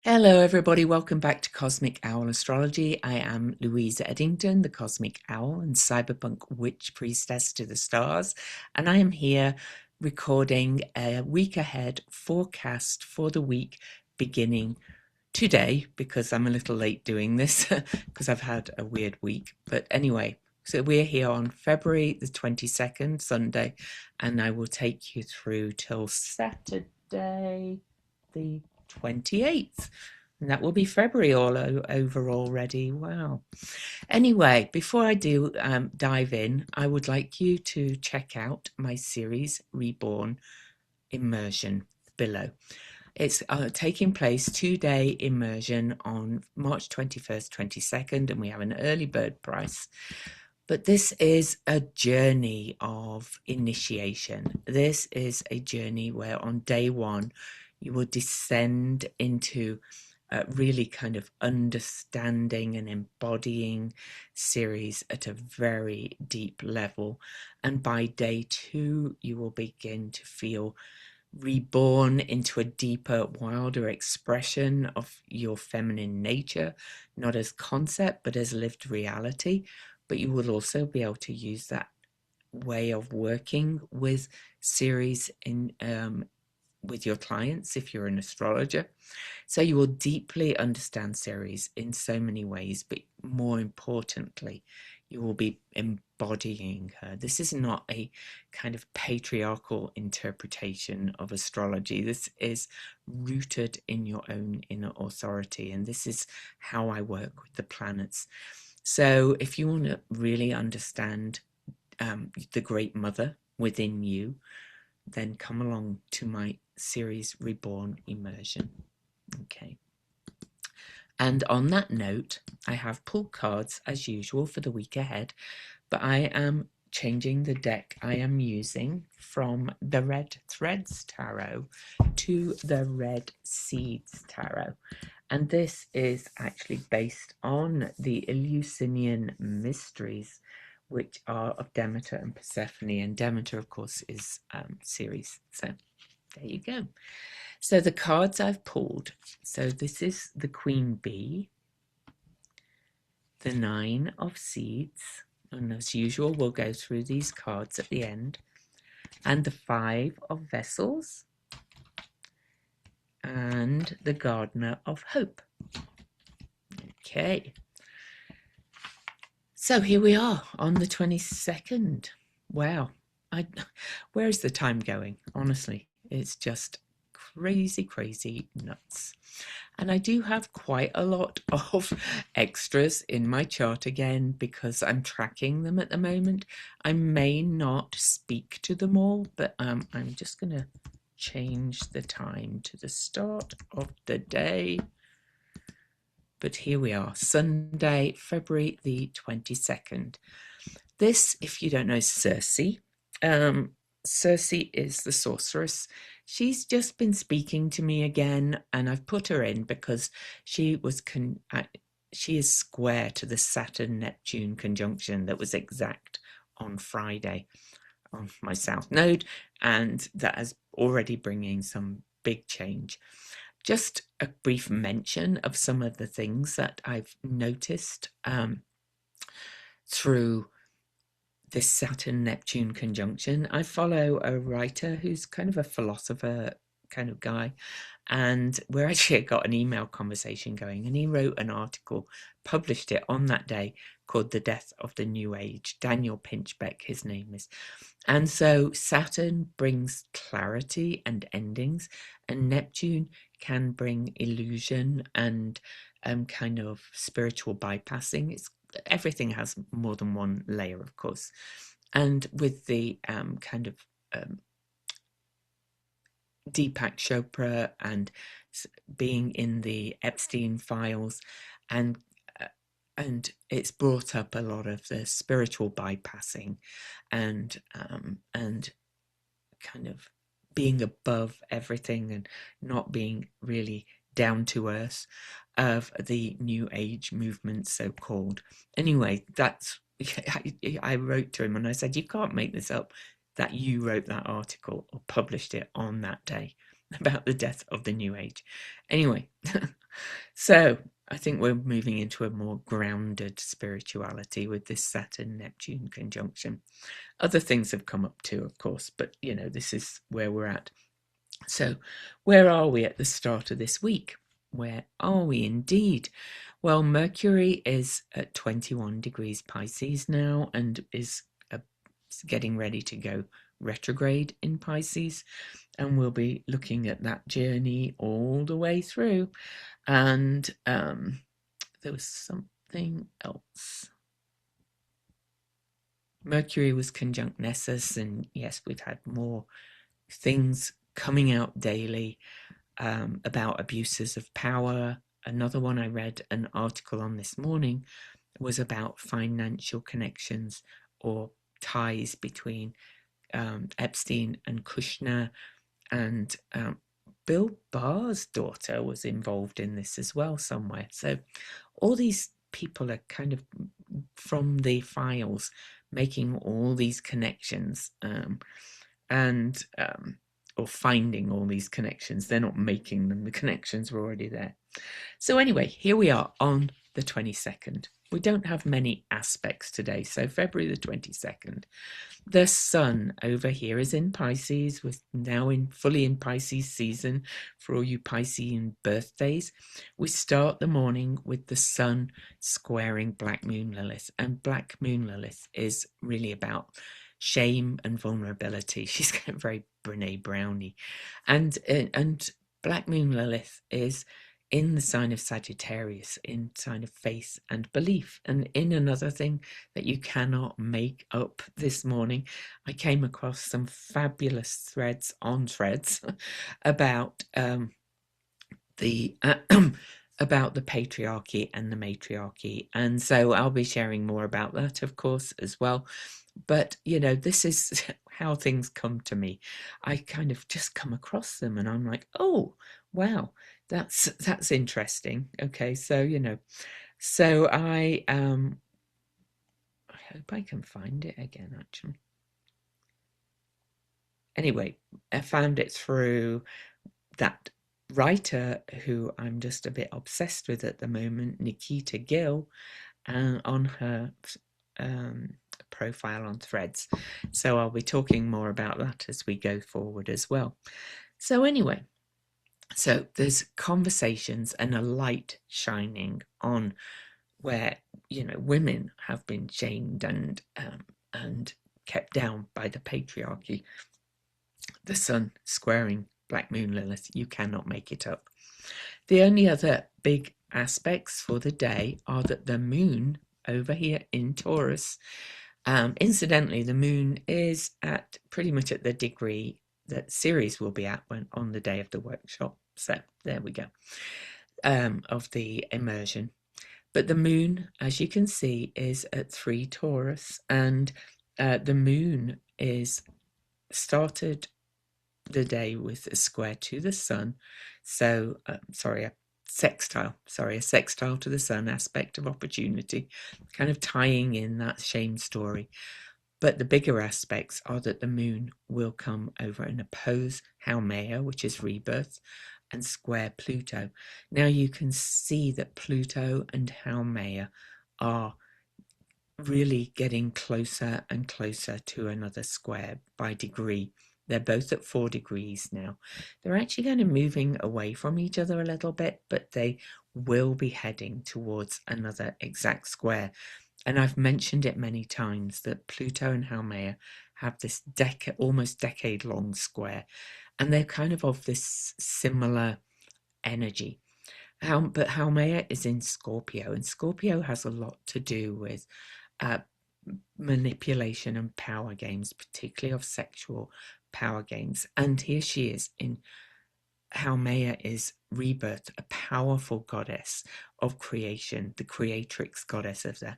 Hello, everybody. Welcome back to Cosmic Owl Astrology. I am Louise Edington, the Cosmic Owl and Cyberpunk Witch Priestess to the stars, and I am here recording a week ahead forecast for the week beginning today because I'm a little late doing this because I've had a weird week. But anyway, so we're here on February the 22nd, Sunday, and I will take you through till Saturday the 28th. And that will be February all over already. Wow. Anyway, before I do dive in, I would like you to check out my series, Reborn Immersion, below. It's taking place 2-day immersion on March 21st, 22nd, and we have an early bird price. But this is a journey of initiation. This is a journey where on day one, you will descend into really kind of understanding and embodying Ceres at a very deep level. And by day two, you will begin to feel reborn into a deeper, wilder expression of your feminine nature, not as concept, but as lived reality. But you will also be able to use that way of working with Ceres in with your clients if you're an astrologer. So you will deeply understand Ceres in so many ways, but more importantly, you will be embodying her. This is not a kind of patriarchal interpretation of astrology. This is rooted in your own inner authority, and this is how I work with the planets. So if you want to really understand the Great Mother within you, then come along to my series Reborn Immersion. Okay. And on that note, I have pulled cards as usual for the week ahead, but I am changing the deck I am using from the Red Threads Tarot to the Red Seeds Tarot. And this is actually based on the Eleusinian mysteries, which are of Demeter and Persephone. And Demeter, of course, is Ceres. So there you go. So the cards I've pulled. So this is the Queen Bee, the Nine of Seeds. And as usual, we'll go through these cards at the end. And the Five of Vessels. And the Gardener of Hope. Okay. So here we are on the 22nd. Wow. Where's the time going? Honestly, it's just crazy nuts. And I do have quite a lot of extras in my chart again because I'm tracking them at the moment. I may not speak to them all, but I'm just going to change the time to the start of the day. But here we are, Sunday, February the 22nd. This, if you don't know, is Circe. Circe is the sorceress. She's just been speaking to me again, and I've put her in because she is square to the Saturn-Neptune conjunction that was exact on Friday on my South Node, and that is already bringing some big change. Just a brief mention of some of the things that I've noticed through this Saturn-Neptune conjunction. I follow a writer who's kind of a philosopher kind of guy, and we actually got an email conversation going, and he wrote an article, published it on that day, called The Death of the New Age. Daniel Pinchbeck, his name is. And so Saturn brings clarity and endings, and Neptune can bring illusion and kind of spiritual bypassing. Everything has more than one layer, of course. And with the kind of Deepak Chopra and being in the Epstein files, and it's brought up a lot of the spiritual bypassing and kind of being above everything and not being really down to earth of the New Age movement, so called. Anyway, I wrote to him and I said, you can't make this up, that you wrote that article or published it on that day. about the death of the new age. Anyway, so I think we're moving into a more grounded spirituality with this Saturn-Neptune conjunction. Other things have come up too, of course, but this is where we're at. So where are we at the start of this week? Where are we indeed? Well, Mercury is at 21 degrees Pisces now and is getting ready to go retrograde in Pisces, and we'll be looking at that journey all the way through. And there was something else. Mercury was conjunct Nessus, and yes, we've had more things coming out daily about abuses of power. Another one I read an article on this morning was about financial connections or ties between Epstein and Kushner, and Bill Barr's daughter was involved in this as well somewhere. So all these people are kind of from the files making all these connections or finding all these connections. They're not making them, the connections were already there. So anyway, here we are on the 22nd. We don't have many aspects today, so February the 22nd. The sun over here is in Pisces. We're now fully in Pisces season for all you Piscean birthdays. We start the morning with the sun squaring Black Moon Lilith, and Black Moon Lilith is really about shame and vulnerability. She's kind of very Brene Brownie, and Black Moon Lilith is in the sign of Sagittarius, in sign of faith and belief. And in another thing that you cannot make up this morning, I came across some fabulous threads on Threads about the about the patriarchy and the matriarchy. And so I'll be sharing more about that, of course, as well. But, this is how things come to me. I kind of just come across them and I'm like, oh, wow, that's interesting. Okay, so, so I hope I can find it again, actually. Anyway, I found it through that writer who I'm just a bit obsessed with at the moment, Nikita Gill, on her profile on Threads. So I'll be talking more about that as we go forward as well. So anyway, so there's conversations and a light shining on where women have been shamed and kept down by the patriarchy. The sun squaring Black Moon Lilith, you cannot make it up. The only other big aspects for the day are that the moon over here in Taurus, incidentally, the moon is at pretty much at the degree that Ceres will be at on the day of the workshop. So there we go, of the immersion. But the moon, as you can see, is at 3 Taurus, and the moon is started the day with a square to the sun. So, a sextile to the sun, aspect of opportunity, kind of tying in that shame story. But the bigger aspects are that the moon will come over and oppose Haumea, which is rebirth, and square Pluto. Now you can see that Pluto and Haumea are really getting closer and closer to another square by degree. They're both at 4 degrees now. They're actually kind of moving away from each other a little bit, but they will be heading towards another exact square. And I've mentioned it many times that Pluto and Haumea have this almost decade-long square, and they're kind of this similar energy. But Haumea is in Scorpio, and Scorpio has a lot to do with manipulation and power games, particularly of sexual power games. And here she is in Haumea is rebirth, a powerful goddess of creation, the creatrix goddess of the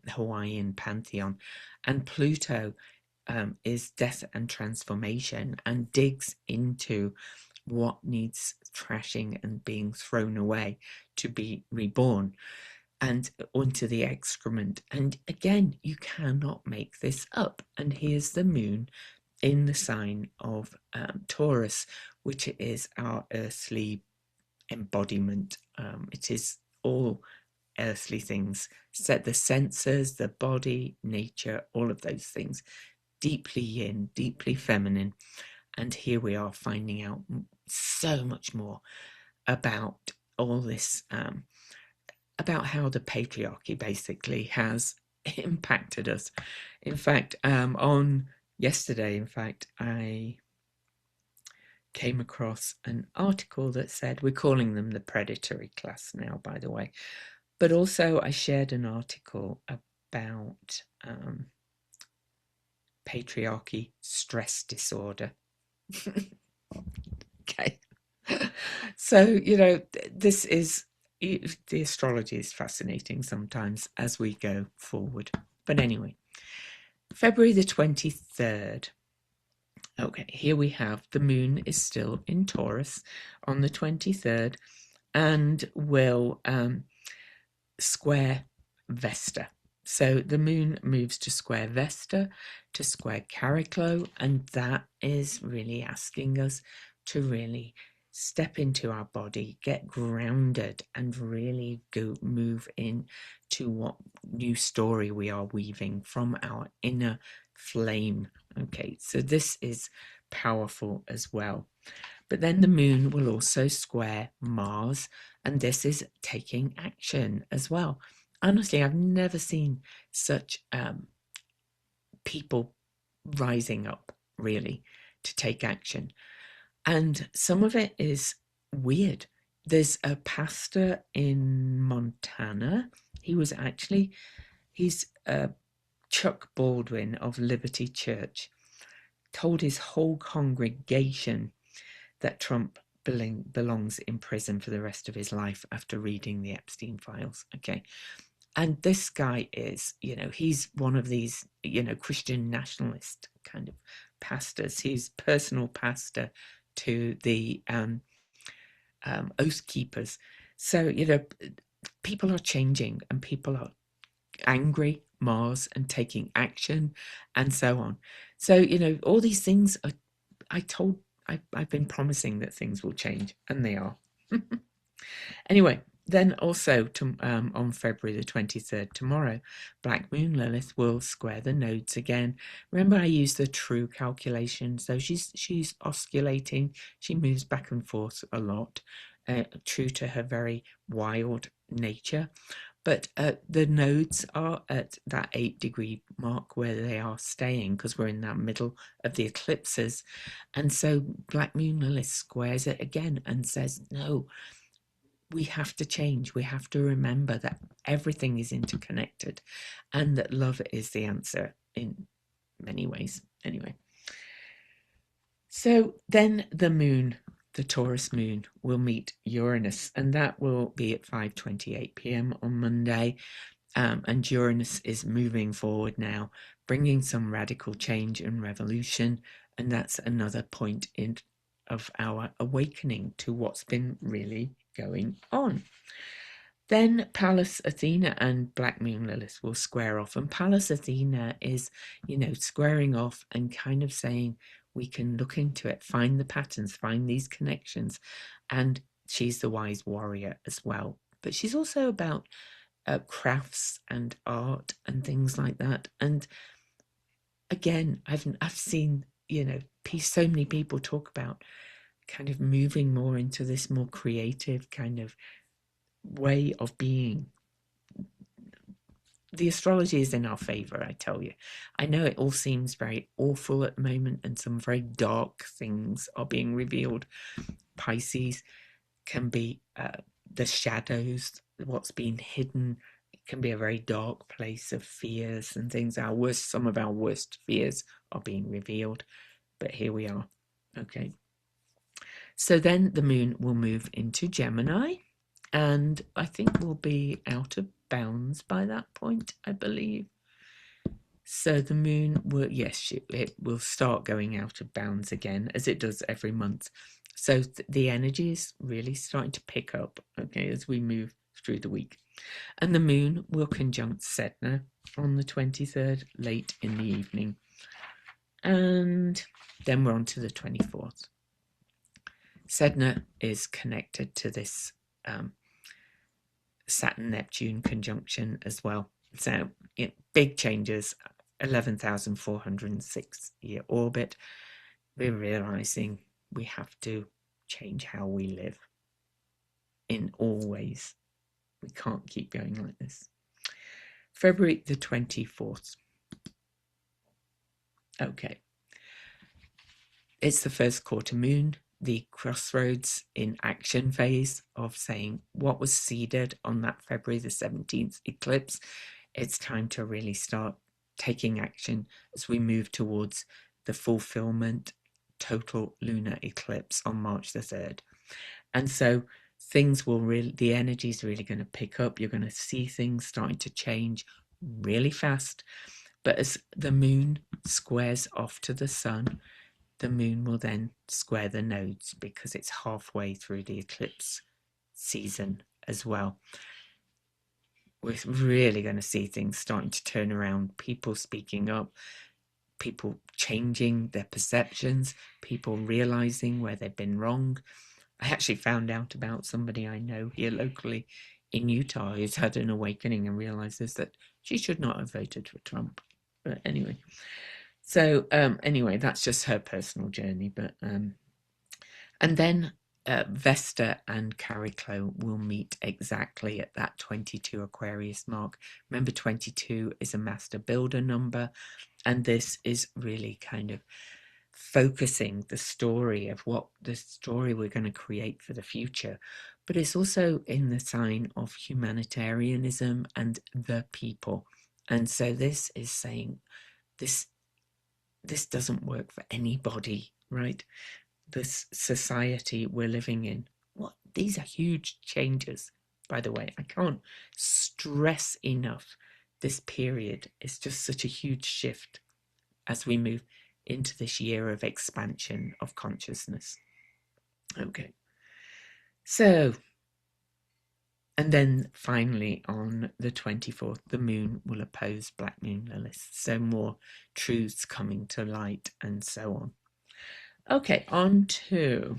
Hawaiian pantheon. And Pluto is death and transformation, and digs into what needs trashing and being thrown away to be reborn, and onto the excrement. And again, you cannot make this up. And here's the moon in the sign of Taurus, which is our earthly embodiment. It is all earthly things, set the senses, the body, nature, all of those things, deeply yin, deeply feminine. And here we are finding out so much more about all this, about how the patriarchy basically has impacted us. In fact, on yesterday, I came across an article that said, we're calling them the predatory class now, by the way, but also I shared an article about patriarchy stress disorder. Okay. So, this is, the astrology is fascinating sometimes as we go forward. But anyway, February the 23rd. Okay, here we have the moon is still in Taurus on the 23rd and will square Vesta. So the moon moves to square Vesta, to square Chariklo, and that is really asking us to really step into our body, get grounded, and really go move in to what new story we are weaving from our inner flame. Okay, so this is powerful as well. But then the moon will also square Mars, and this is taking action as well. Honestly, I've never seen such people rising up, really, to take action. And some of it is weird. There's a pastor in Montana. He's Chuck Baldwin of Liberty Church, told his whole congregation that Trump belongs in prison for the rest of his life after reading the Epstein files. Okay. And this guy is, he's one of these, Christian nationalist kind of pastors. He's personal pastor to the Oath Keepers. So, people are changing and people are angry, Mars, and taking action and so on. So, all these things are, I've been promising that things will change, and they are. Anyway, then also on February the 23rd, tomorrow, Black Moon Lilith will square the nodes again. Remember, I used the true calculation, so she's oscillating. She moves back and forth a lot, true to her very wild nature. But the nodes are at that 8-degree mark where they are staying, because we're in that middle of the eclipses. And so Black Moon Lilith squares it again and says, no, we have to change. We have to remember that everything is interconnected and that love is the answer in many ways. Anyway, so then the moon, the Taurus moon, will meet Uranus, and that will be at 5:28 p.m. on Monday. And Uranus is moving forward now, bringing some radical change and revolution, and that's another point of our awakening to what's been really going on. Then Pallas Athena and Black Moon Lilith will square off, and Pallas Athena is, squaring off and kind of saying we can look into it, find the patterns, find these connections, and she's the wise warrior as well. But she's also about crafts and art and things like that. And again, I've seen, so many people talk about kind of moving more into this more creative kind of way of being. The astrology is in our favor, I tell you. I know it all seems very awful at the moment, and some very dark things are being revealed. Pisces can be the shadows, what's been hidden. It can be a very dark place of fears and things. Some of our worst fears are being revealed, but here we are. Okay. So then the moon will move into Gemini, and I think we'll be out of bounds by that point, I believe. So the moon will, yes, it will start going out of bounds again, as it does every month. So the energy is really starting to pick up, okay, as we move through the week. And the moon will conjunct Sedna on the 23rd, late in the evening. And then we're on to the 24th. Sedna is connected to this Saturn-Neptune conjunction as well. So big changes, 11,406 year orbit. We're realizing we have to change how we live in all ways. We can't keep going like this. February the 24th. Okay. It's the first quarter moon, the crossroads in action phase of saying what was seeded on that February the 17th eclipse. It's time to really start taking action as we move towards the fulfillment total lunar eclipse on March the 3rd. And so things will really, the energy is really going to pick up. You're going to see things starting to change really fast. But as the moon squares off to the sun, the moon will then square the nodes because it's halfway through the eclipse season as well. We're really going to see things starting to turn around, people speaking up, people changing their perceptions, people realizing where they've been wrong. I actually found out about somebody I know here locally in Utah who's had an awakening and realizes that she should not have voted for Trump. But anyway, so anyway, that's just her personal journey. But and then Vesta and Chariklo will meet exactly at that 22 Aquarius mark. Remember, 22 is a master builder number, and this is really kind of focusing the story of what the story we're going to create for the future. But it's also in the sign of humanitarianism and the people. And so this is saying this doesn't work for anybody, right? This society we're living in. These are huge changes, by the way. I can't stress enough. This period is just such a huge shift as we move into this year of expansion of consciousness. Okay. So, and then finally on the 24th, the moon will oppose Black Moon Lilith. So more truths coming to light and so on. Okay, on to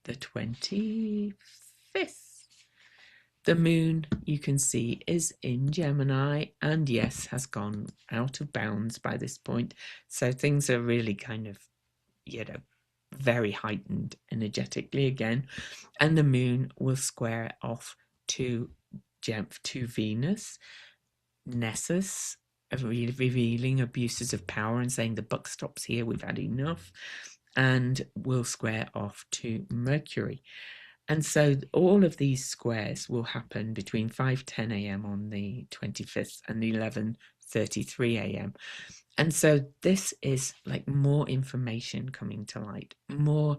the 25th. The moon, you can see, is in Gemini and yes, has gone out of bounds by this point. So things are really kind of, very heightened energetically again. And the moon will square off to Venus, Nessus, revealing abuses of power and saying the buck stops here, we've had enough, and will square off to Mercury. And so all of these squares will happen between 5:10 a.m. on the 25th and 11:33 a.m. And so this is like more information coming to light, more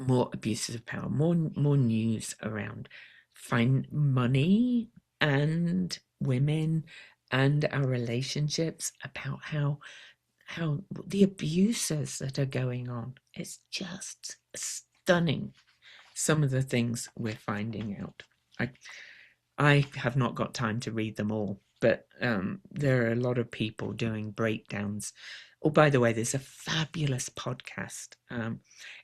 abuses of power, more news around money and women and our relationships, about how the abuses that are going on. It's just stunning, some of the things we're finding out. I have not got time to read them all, but there are a lot of people doing breakdowns. Oh, by the way, there's a fabulous podcast.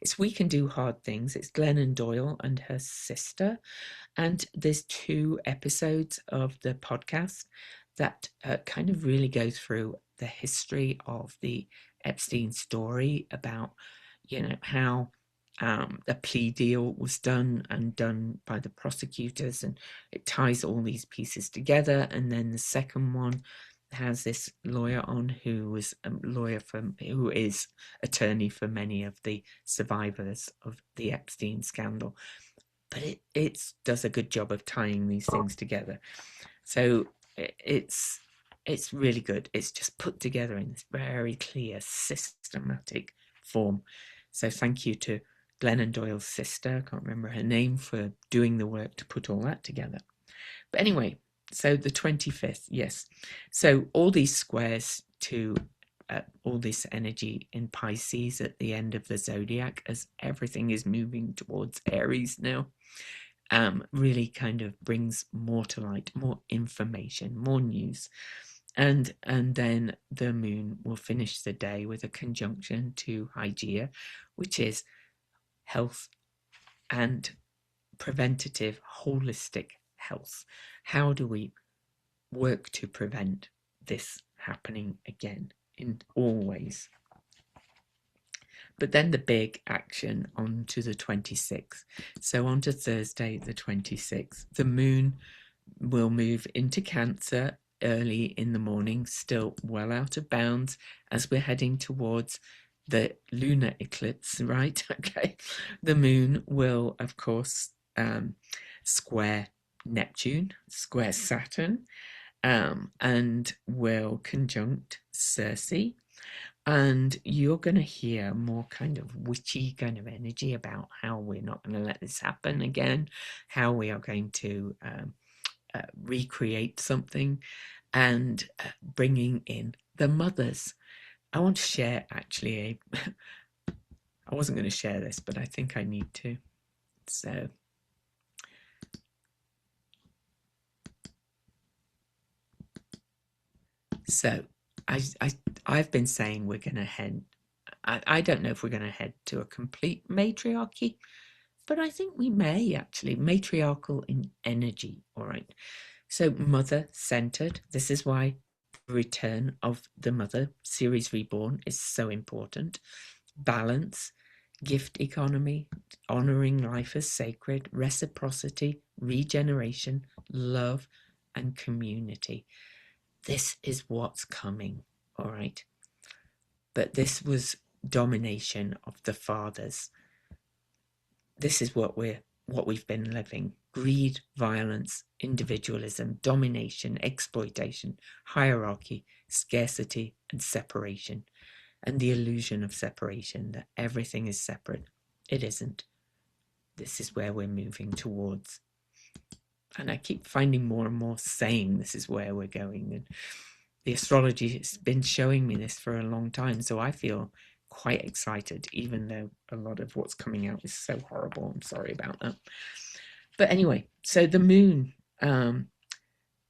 It's We Can Do Hard Things. It's Glennon Doyle and her sister. And there's 2 episodes of the podcast that kind of really go through the history of the Epstein story, about, how a plea deal was done by the prosecutors, and it ties all these pieces together. And then the second one has this lawyer on who is attorney for many of the survivors of the Epstein scandal. But it does a good job of tying these things together. So it's really good. It's just put together in this very clear, systematic form. So thank you to Glennon Doyle's sister, I can't remember her name, for doing the work to put all that together. But anyway, so the 25th, yes. So all these squares to all this energy in Pisces at the end of the zodiac, as everything is moving towards Aries now, really kind of brings more to light, more information, more news. And then the moon will finish the day with a conjunction to Hygeia, which is health and preventative, holistic health. How do we work to prevent this happening again in all ways? But then the big action on to the 26th. So on to Thursday, the 26th, the moon will move into Cancer early in the morning, still well out of bounds as we're heading towards the lunar eclipse, right? Okay. The moon will, of course, square Neptune, square Saturn, and will conjunct Circe. And you're going to hear more kind of witchy kind of energy about how we're not going to let this happen again, how we are going to recreate something, and bringing in the mothers. I want to share actually I wasn't going to share this, but I think I need to. So I've been saying we're going to head. I don't know if we're going to head to a complete matriarchy, but I think we may actually. Matriarchal in energy, all right. So mother-centered. This is why the return of the mother series Reborn is so important. Balance, gift economy, honoring life as sacred, reciprocity, regeneration, love, and community. This is what's coming, all right? But this was domination of the fathers. This is what we've been living. Greed, violence, individualism, domination, exploitation, hierarchy, scarcity, and separation. And the illusion of separation, that everything is separate. It isn't. This is where we're moving towards. And I keep finding more and more saying this is where we're going. And the astrology has been showing me this for a long time. So I feel quite excited, even though a lot of what's coming out is so horrible. I'm sorry about that. But anyway, so the moon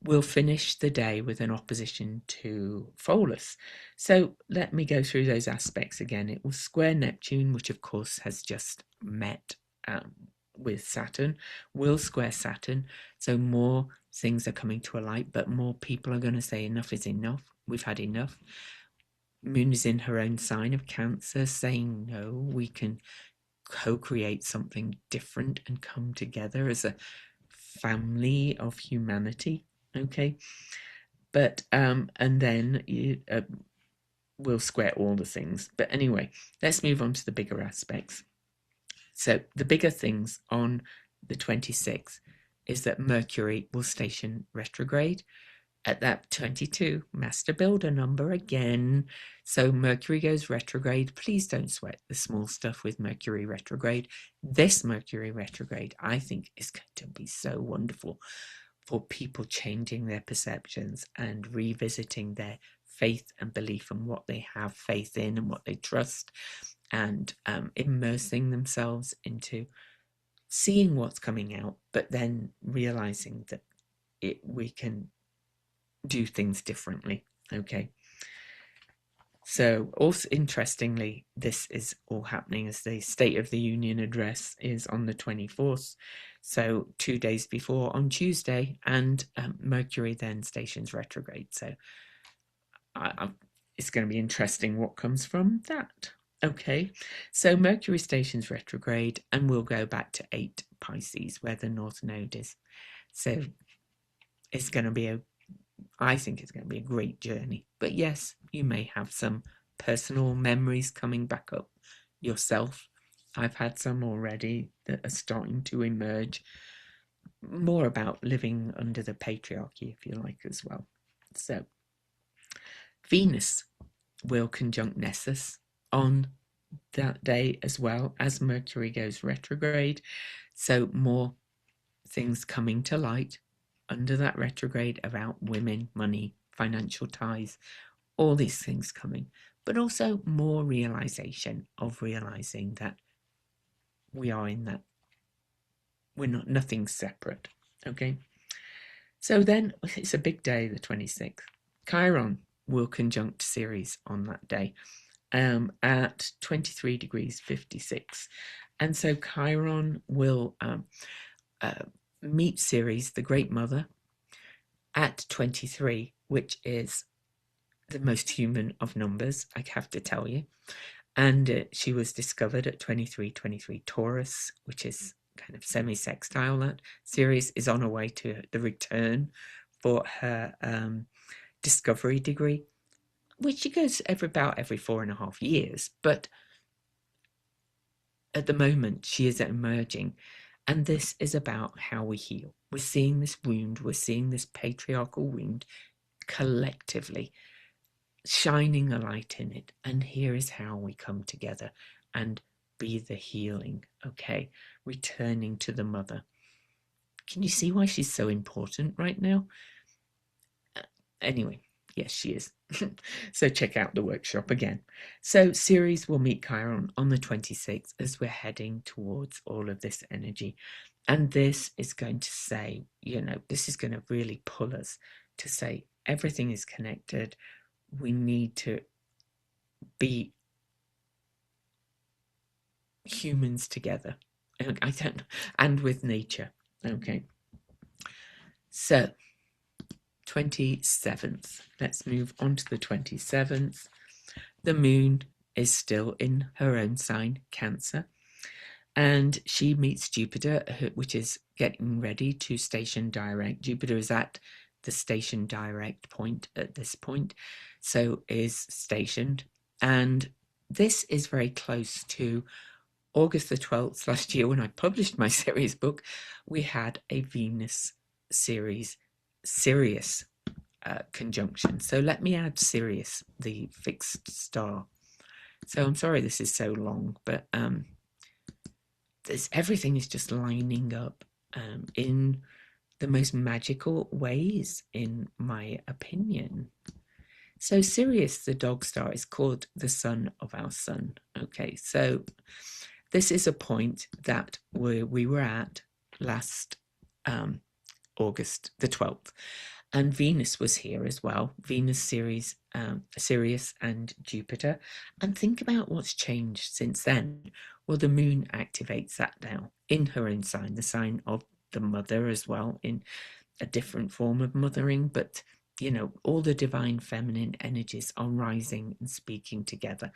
will finish the day with an opposition to Pholus. So let me go through those aspects again. It will square Neptune, which of course has just met with Saturn, will square Saturn. So more things are coming to a light, but more people are going to say enough is enough. We've had enough. Moon is in her own sign of Cancer, saying no, we can co-create something different and come together as a family of humanity. Okay, but and then we'll square all the things. But anyway, let's move on to the bigger aspects. So the bigger things on the 26th is that Mercury will station retrograde at that 22 master builder number again. So Mercury goes retrograde. Please don't sweat the small stuff with Mercury retrograde. This Mercury retrograde, I think, is going to be so wonderful for people changing their perceptions and revisiting their faith and belief and what they have faith in and what they trust, and immersing themselves into seeing what's coming out, but then realizing that we can do things differently. Okay. So also interestingly, this is all happening as the State of the Union address is on the 24th. So 2 days before on Tuesday, and Mercury then stations retrograde. So it's going to be interesting what comes from that. Okay, so Mercury stations retrograde and we'll go back to 8 Pisces where the North Node is. So it's going to be I think it's going to be a great journey. But yes, you may have some personal memories coming back up yourself. I've had some already that are starting to emerge. More about living under the patriarchy, if you like, as well. So Venus will conjunct Nessus on that day as well as Mercury goes retrograde. So more things coming to light under that retrograde about women, money, financial ties, all these things coming, but also more realization of realizing that we are in that, we're not, nothing separate. Okay. So then it's a big day, the 26th. Chiron will conjunct Ceres on that day at 23 degrees 56. And so Chiron will meet Ceres, the Great Mother, at 23, which is the most human of numbers, I have to tell you. And she was discovered at 23 Taurus, which is kind of semi-sextile. That Ceres is on her way to the return for her discovery degree, which she goes about every 4.5 years. But at the moment, she is emerging. And this is about how we heal. We're seeing this wound, we're seeing this patriarchal wound collectively, shining a light in it. And here is how we come together and be the healing, okay? Returning to the mother. Can you see why she's so important right now? Anyway, yes, she is. So check out the workshop again. So Ceres will meet Chiron on the 26th as we're heading towards all of this energy. And this is going to say, this is going to really pull us to say everything is connected. We need to be humans together. And with nature. Okay. So 27th. Let's move on to the 27th. The moon is still in her own sign, Cancer, and she meets Jupiter, which is getting ready to station direct. Jupiter is at the station direct point at this point, so is stationed, and this is very close to August the 12th last year when I published my Ceres book. We had a Venus Ceres Sirius conjunction. So let me add Sirius, the fixed star. So I'm sorry this is so long, but everything is just lining up in the most magical ways, in my opinion. So Sirius, the dog star, is called the sun of our sun. Okay, so this is a point that we were at last August the 12th. And Venus was here as well. Venus, Ceres, Sirius and Jupiter. And think about what's changed since then. Well, the moon activates that now in her own sign, the sign of the mother as well, in a different form of mothering. But, all the divine feminine energies are rising and speaking together.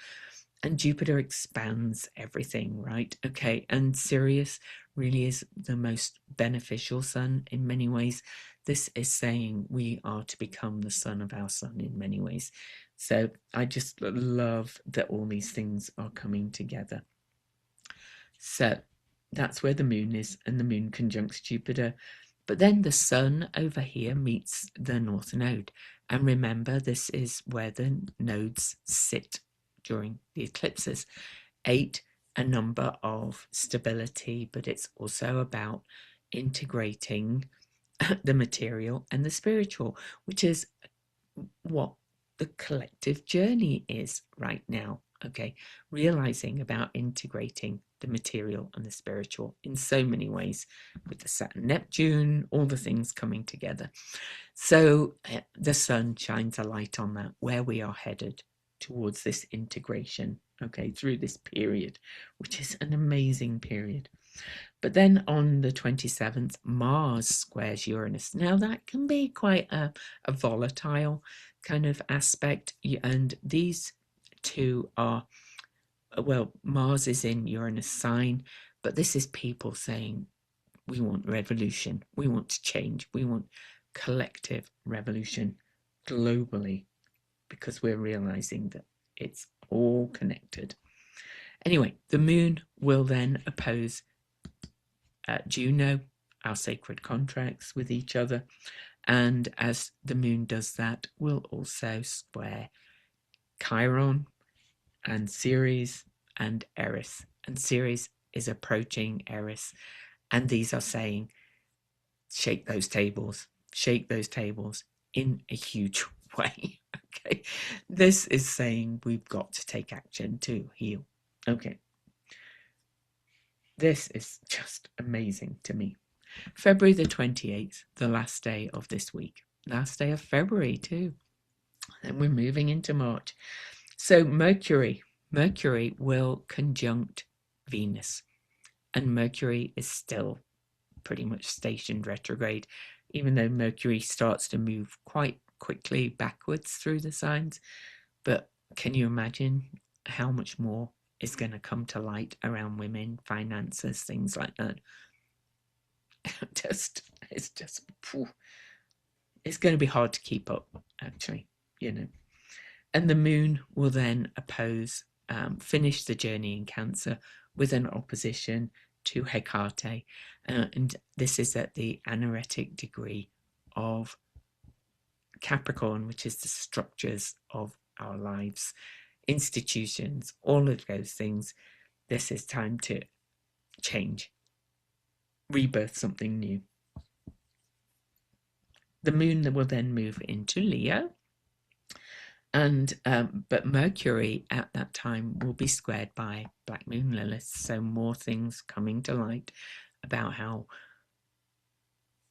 And Jupiter expands everything, right? Okay, and Sirius really is the most beneficial sun in many ways. This is saying we are to become the sun of our sun in many ways. So I just love that all these things are coming together. So that's where the moon is, and the moon conjuncts Jupiter. But then the sun over here meets the North Node. And remember, this is where the nodes sit during the eclipses. 8, a number of stability, but it's also about integrating the material and the spiritual, which is what the collective journey is right now. Okay, realizing about integrating the material and the spiritual in so many ways, with the Saturn-Neptune, all the things coming together. So the sun shines a light on that, where we are headed towards this integration, okay, through this period, which is an amazing period. But then on the 27th, Mars squares Uranus. Now that can be quite a volatile kind of aspect, and these two are, well, Mars is in Uranus sign, but this is people saying we want revolution, we want to change, we want collective revolution globally, because we're realizing that it's all connected. Anyway, the moon will then oppose Juno, our sacred contracts with each other, and as the moon does that, we'll also square Chiron and Ceres and Eris. And Ceres is approaching Eris, and these are saying, shake those tables in a huge way. Okay, this is saying we've got to take action to heal. Okay, this is just amazing to me. February the 28th, the last day of this week, last day of February too. And we're moving into March. So Mercury will conjunct Venus, and Mercury is still pretty much stationed retrograde, even though Mercury starts to move quite quickly backwards through the signs. But can you imagine how much more is going to come to light around women, finances, things like that? It's just, it's going to be hard to keep up, actually, you know. And the moon will then finish the journey in Cancer with an opposition to Hecate. And this is at the anaretic degree of Capricorn, which is the structures of our lives, institutions, all of those things. This is time to change, rebirth something new. The moon will then move into Leo. And but Mercury at that time will be squared by Black Moon Lilith, so more things coming to light about how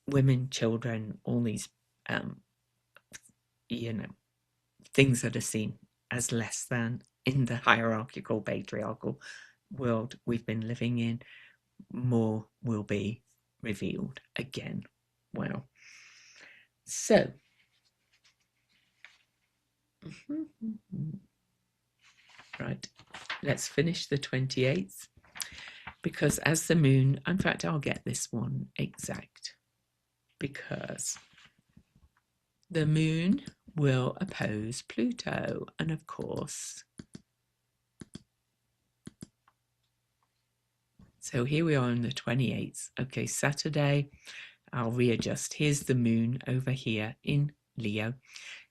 women, children, all these things that are seen as less than in the hierarchical, patriarchal world we've been living in, more will be revealed again. Wow. So right, let's finish the 28th, because as the moon, in fact, I'll get this one exact, because the moon will oppose Pluto, and of course, so here we are on the 28th. Okay, Saturday, I'll readjust. Here's the moon over here in Leo.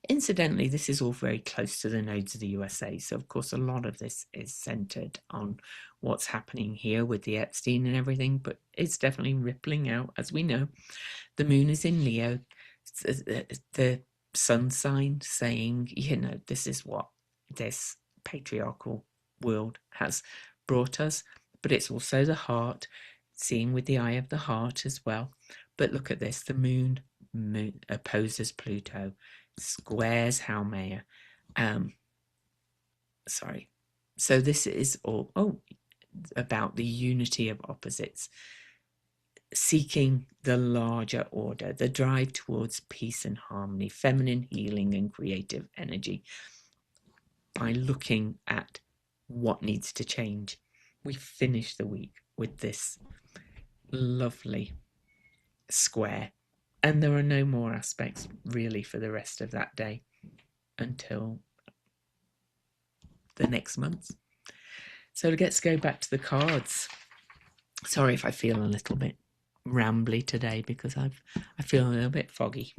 Incidentally, this is all very close to the nodes of the USA, so of course a lot of this is centered on what's happening here with the Epstein and everything, but it's definitely rippling out, as we know. The moon is in Leo, the sun sign, saying, this is what this patriarchal world has brought us, but it's also the heart, seeing with the eye of the heart as well. But look at this, the moon opposes Pluto, squares Haumea. So this is all about the unity of opposites, seeking the larger order, the drive towards peace and harmony, feminine healing and creative energy, by looking at what needs to change. We finish the week with this lovely square, and there are no more aspects really for the rest of that day until the next month. So let's go back to the cards. Sorry if I feel a little bit rambly today, because I feel a little bit foggy,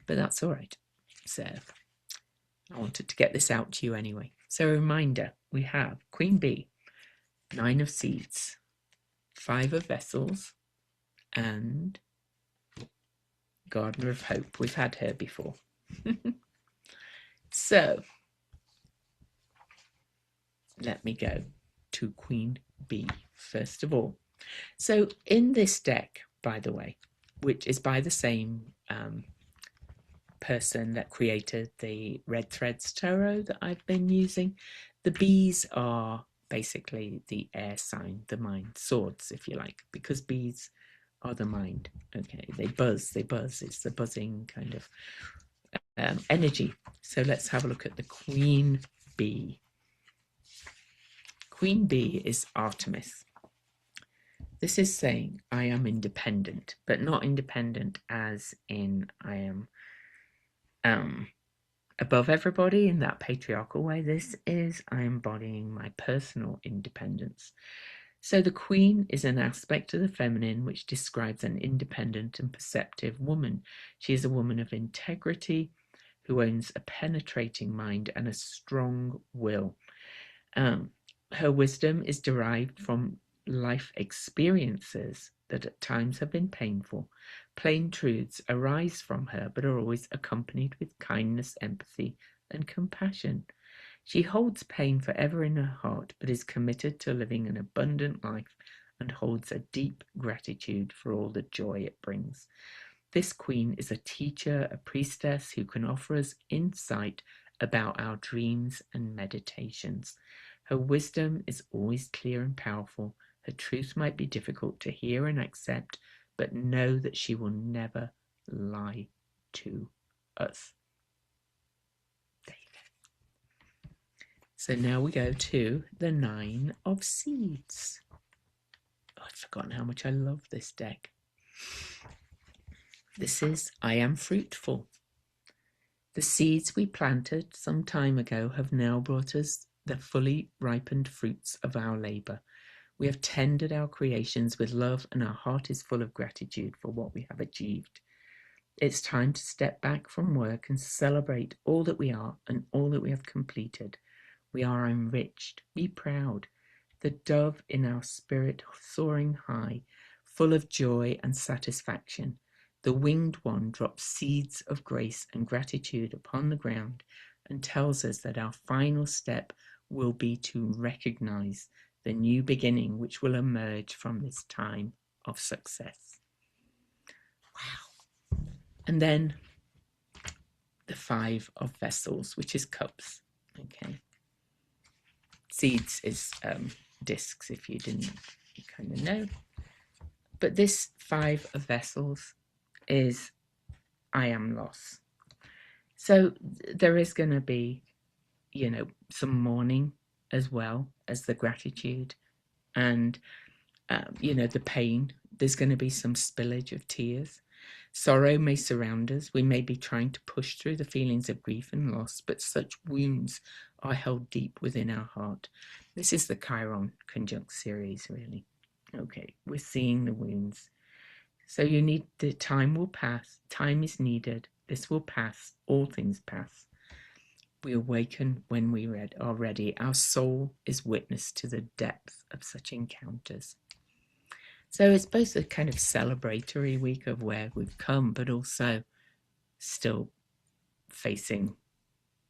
but that's all right. So I wanted to get this out to you anyway. So a reminder, we have Queen Bee, 9 of Seeds, 5 of Vessels, and Gardener of Hope. We've had her before. So let me go to Queen Bee first of all. So in this deck, by the way, which is by the same person that created the Red Threads Tarot that I've been using, the bees are basically the air sign, the mind, swords, if you like, because bees are the mind. Okay, they buzz. It's the buzzing kind of energy. So let's have a look at the Queen Bee. Queen Bee is Artemis. This is saying I am independent, but not independent as in I am above everybody in that patriarchal way. This is I am embodying my personal independence. So the Queen is an aspect of the feminine which describes an independent and perceptive woman. She is a woman of integrity who owns a penetrating mind and a strong will. Her wisdom is derived from life experiences that at times have been painful. Plain truths arise from her, but are always accompanied with kindness, empathy, and compassion. She holds pain forever in her heart, but is committed to living an abundant life and holds a deep gratitude for all the joy it brings. This queen is a teacher, a priestess who can offer us insight about our dreams and meditations. Her wisdom is always clear and powerful. Her truth might be difficult to hear and accept, but know that she will never lie to us. There you go. So now we go to the Nine of Seeds. Oh, I'd forgotten how much I love this deck. This is I Am Fruitful. The seeds we planted some time ago have now brought us the fully ripened fruits of our labour. We have tended our creations with love, and our heart is full of gratitude for what we have achieved. It's time to step back from work and celebrate all that we are and all that we have completed. We are enriched. Be proud. The dove in our spirit soaring high, full of joy and satisfaction. The winged one drops seeds of grace and gratitude upon the ground and tells us that our final step will be to recognize the new beginning which will emerge from this time of success. Wow. And then the Five of Vessels, which is cups. Okay. Seeds is discs, if you didn't kind of know. But this Five of Vessels is I am loss. So there is going to be, some mourning as well as the gratitude and, the pain. There's going to be some spillage of tears. Sorrow may surround us. We may be trying to push through the feelings of grief and loss, but such wounds are held deep within our heart. This is the Chiron conjunct series, really. Okay, we're seeing the wounds. So the time will pass. Time is needed. This will pass. All things pass. We awaken when we are ready. Our soul is witness to the depth of such encounters. So it's both a kind of celebratory week of where we've come, but also still facing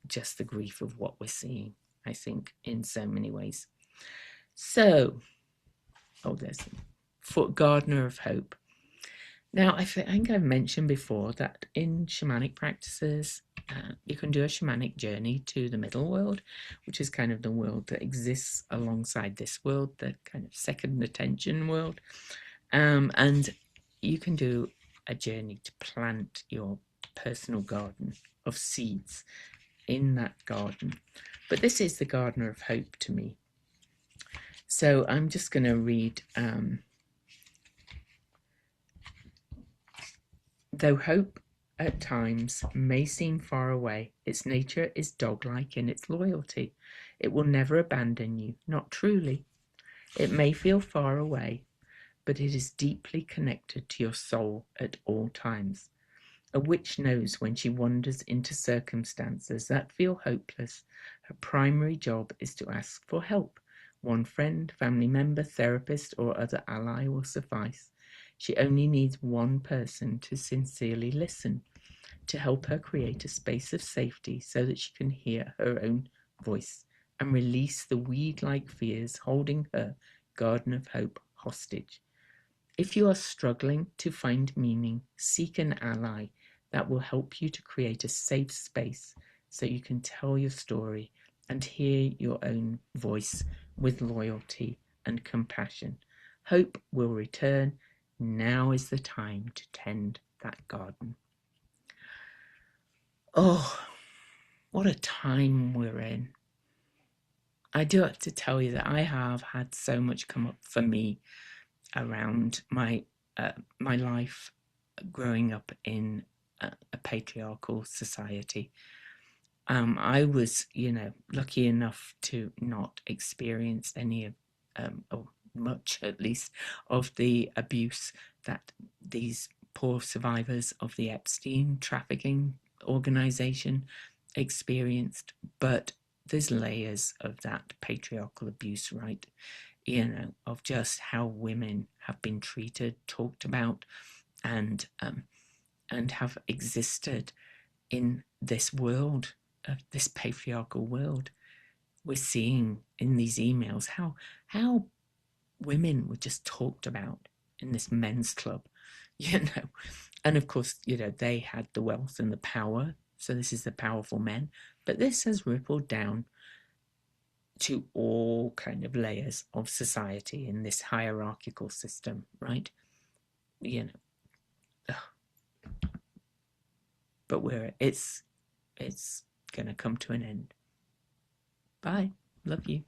just the grief of what we're seeing, I think, in so many ways. So, there's Gardener of Hope. Now, I think I've mentioned before that in shamanic practices, you can do a shamanic journey to the middle world, which is kind of the world that exists alongside this world, the kind of second attention world. And you can do a journey to plant your personal garden of seeds in that garden. But this is the Gardener of Hope to me. So I'm just going to read... Though hope at times may seem far away, its nature is dog-like in its loyalty. It will never abandon you, not truly. It may feel far away, but it is deeply connected to your soul at all times. A witch knows when she wanders into circumstances that feel hopeless. Her primary job is to ask for help. One friend, family member, therapist, or other ally will suffice. She only needs one person to sincerely listen, to help her create a space of safety so that she can hear her own voice and release the weed-like fears holding her Garden of Hope hostage. If you are struggling to find meaning, seek an ally that will help you to create a safe space so you can tell your story and hear your own voice with loyalty and compassion. Hope will return. Now is the time to tend that garden. Oh, what a time we're in. I do have to tell you that I have had so much come up for me around my life growing up in a patriarchal society. I was, lucky enough to not experience any of, or much at least, of the abuse that these poor survivors of the Epstein trafficking organization experienced. But there's layers of that patriarchal abuse, right? Of just how women have been treated, talked about, and have existed in this world, this patriarchal world. We're seeing in these emails how women were just talked about in this men's club, you know. And of course, you know, they had the wealth and the power. So this is the powerful men. But this has rippled down to all kind of layers of society in this hierarchical system, right? You know, but it's gonna come to an end. Bye. Love you.